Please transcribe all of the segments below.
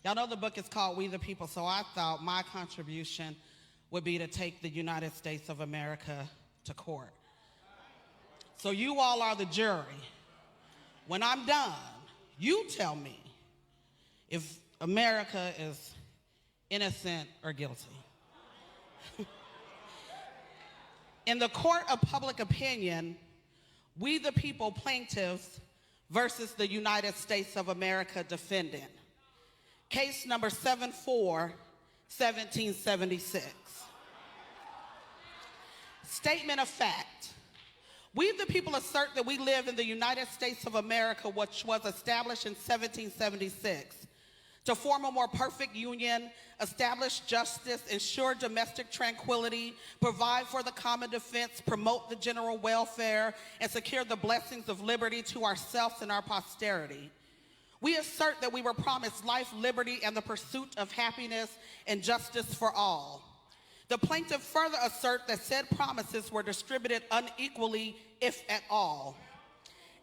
Y'all know the book is called We the People, so I thought my contribution would be to take the United States of America to court. So you all are the jury. When I'm done, you tell me if America is innocent or guilty. In the court of public opinion, we the people plaintiffs versus the United States of America defendant. Case number 74-1776. Statement of fact. We the people assert that we live in the United States of America, which was established in 1776 to form a more perfect union, establish justice, ensure domestic tranquility, provide for the common defense, promote the general welfare, and secure the blessings of liberty to ourselves and our posterity. We assert that we were promised life, liberty, and the pursuit of happiness and justice for all. The plaintiff further assert that said promises were distributed unequally, if at all.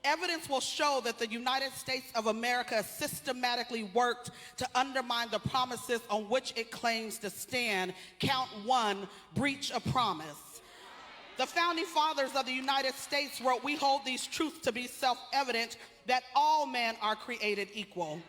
Evidence will show that the United States of America systematically worked to undermine the promises on which it claims to stand. Count 1, breach of promise. The founding fathers of the United States wrote, "We hold these truths to be self-evident, that all men are created equal."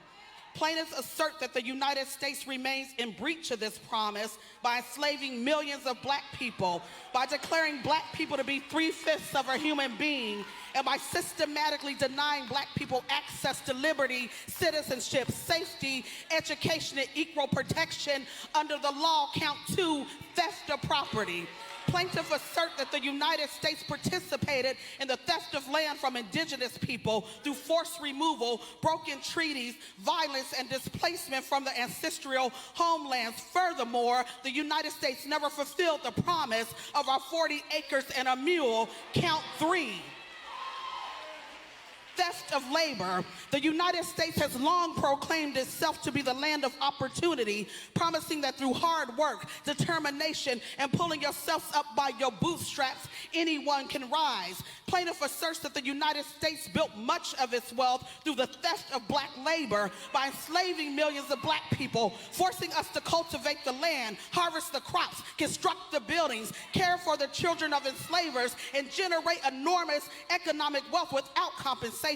Plaintiffs assert that the United States remains in breach of this promise by enslaving millions of black people, by declaring black people to be 3/5 of a human being, and by systematically denying black people access to liberty, citizenship, safety, education, and equal protection under the law. Count 2, theft of property. Plaintiffs assert that the United States participated in the theft of land from indigenous people through forced removal, broken treaties, violence, and displacement from the ancestral homelands. Furthermore, the United States never fulfilled the promise of our 40 acres and a mule. Count 3. Theft of labor. The United States has long proclaimed itself to be the land of opportunity, promising that through hard work, determination, and pulling yourselves up by your bootstraps, anyone can rise. Plaintiff asserts that the United States built much of its wealth through the theft of black labor by enslaving millions of black people, forcing us to cultivate the land, harvest the crops, construct the buildings, care for the children of enslavers, and generate enormous economic wealth without compensation,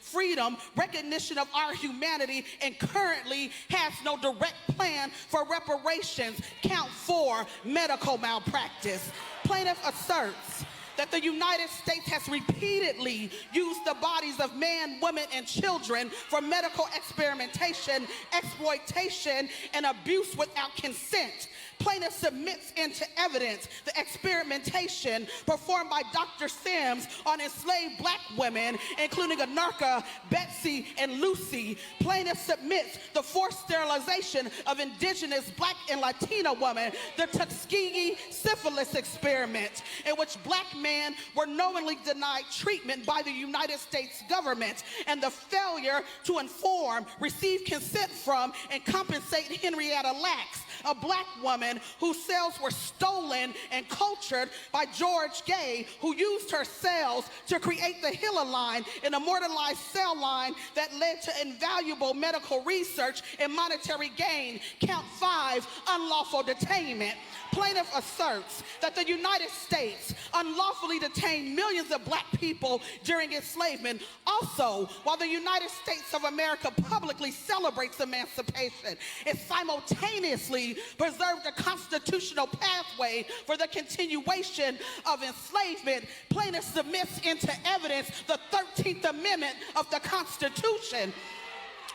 freedom, recognition of our humanity, and currently has no direct plan for reparations. Count 4, medical malpractice. Plaintiff asserts that the United States has repeatedly used the bodies of men, women, and children for medical experimentation, exploitation, and abuse without consent. Plaintiff submits into evidence the experimentation performed by Dr. Sims on enslaved black women, including Anarcha, Betsy, and Lucy. Plaintiff submits the forced sterilization of indigenous black and Latina women, the Tuskegee syphilis experiment, in which black men were knowingly denied treatment by the United States government, and the failure to inform, receive consent from, and compensate Henrietta Lacks, a black woman whose cells were stolen and cultured by George Gay, who used her cells to create the HeLa line, an immortalized cell line that led to invaluable medical research and monetary gain. Count 5, unlawful detainment. Plaintiff asserts that the United States unlawfully detained millions of black people during enslavement. Also, while the United States of America publicly celebrates emancipation, it simultaneously preserved a constitutional pathway for the continuation of enslavement. Plaintiff submits into evidence the 13th Amendment of the Constitution,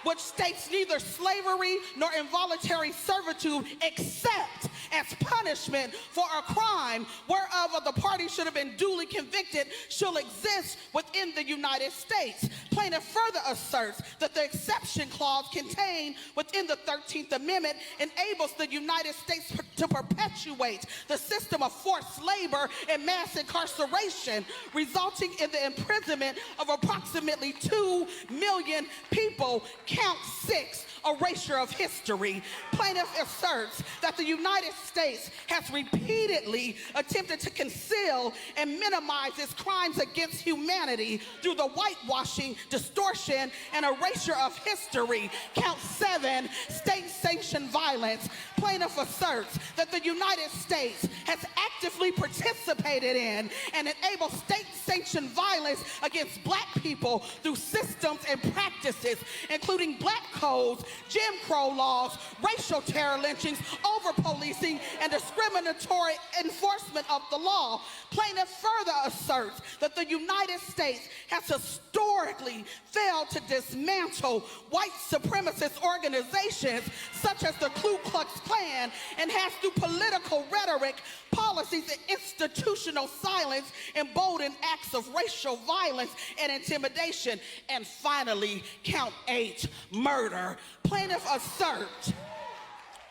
which states neither slavery nor involuntary servitude except as punishment for a crime whereof the party should have been duly convicted shall exist within the United States. Plaintiff further asserts that the exception clause contained within the 13th Amendment enables the United States to perpetuate the system of forced labor and mass incarceration, resulting in the imprisonment of approximately 2 million people. Count 6, erasure of history. Plaintiff asserts that the United States has repeatedly attempted to conceal and minimize its crimes against humanity through the whitewashing, distortion, and erasure of history. Count 7, state violence, plaintiff asserts that the United States has actively participated in and enabled state-sanctioned violence against black people through systems and practices, including black codes, Jim Crow laws, racial terror lynchings, over-policing, and discriminatory enforcement of the law. Plaintiff further asserts that the United States has historically failed to dismantle white supremacist organizations such as the Ku Klux Klan and has, through political rhetoric, policies, and institutional silence, emboldened acts of racial violence and intimidation. And finally, count 8, murder. Plaintiff asserts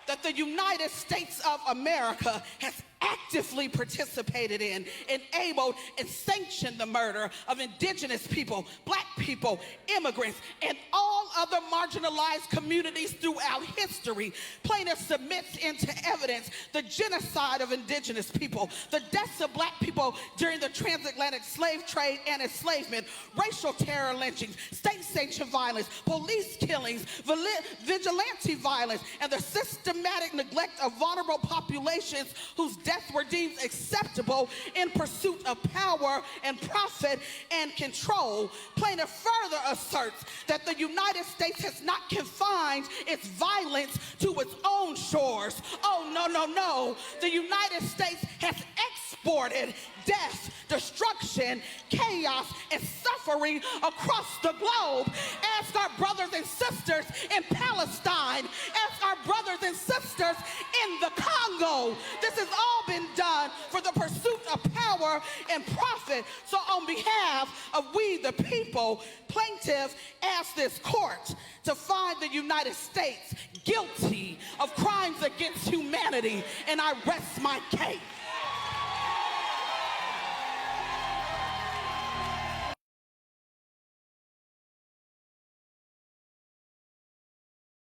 that the United States of America has actively participated in, enabled, and sanctioned the murder of indigenous people, black people, immigrants, and all other marginalized communities throughout history. Plaintiff submits into evidence the genocide of indigenous people, the deaths of black people during the transatlantic slave trade and enslavement, racial terror lynchings, state-sanctioned violence, police killings, vigilante violence, and the systematic neglect of vulnerable populations whose deaths were deemed acceptable in pursuit of power and profit and control. Plaintiff further asserts that the United States has not confined its violence to its own shores. Oh, no, no, no. The United States has exported death, destruction, chaos, and suffering across the globe. Ask our brothers and sisters in Palestine. Ask our brothers and sisters in the Congo. This has all been done for the pursuit of power and profit. So on behalf of we the people, plaintiff asks this court to find the United States guilty of crimes against humanity, and I rest my case.